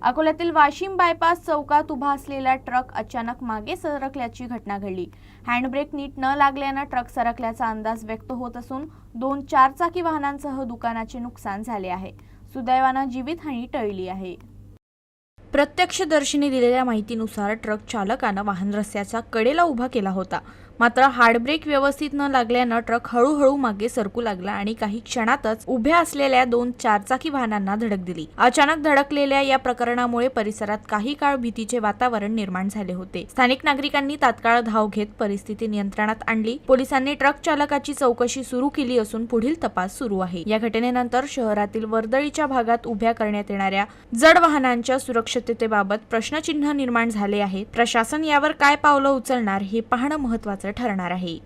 अकोल्यातील वाशिम बायपास चौकात उभा असलेला ट्रक अचानक मागे सरकल्याची घटना घडली। हँडब्रेक नीट न लागल्याने ट्रक सरकल्याचा अंदाज व्यक्त होत असून 2 चारचाकी वाहनांसह दुकानाचे नुकसान झाले आहे। सुदैवाने जीवितहानी टळली आहे। प्रत्यक्षदर्शींनी दिलेल्या माहितीनुसार ट्रक चालकाने वाहन रस्त्याच्या कडेला उभा केला होता, मात्र हार्डब्रेक व्यवस्थित न लागल्याने ट्रक हळूहळू मागे सरकू लागला आणि काही क्षणातच उभ्या असलेल्या 2 चारचाकी वाहनांना धडक दिली। अचानक धडकलेल्या या प्रकरणामुळे परिसरात काही काळ भीतीचे वातावरण निर्माण झाले होते। स्थानिक नागरिकांनी तात्काळ धाव घेत परिस्थिती नियंत्रणात आणली। पोलिसांनी ट्रक चालकाची चौकशी सुरू केली असून पुढील तपास सुरू आहे। या घटनेनंतर शहरातील वर्दळीच्या भागात उभ्या करण्यात येणाऱ्या जड वाहनांच्या सुरक्षिततेबाबत प्रश्नचिन्ह निर्माण झाले आहे। प्रशासन यावर काय पावलं उचलणार हे पाहणं महत्त्वाचं ठरणार आहे।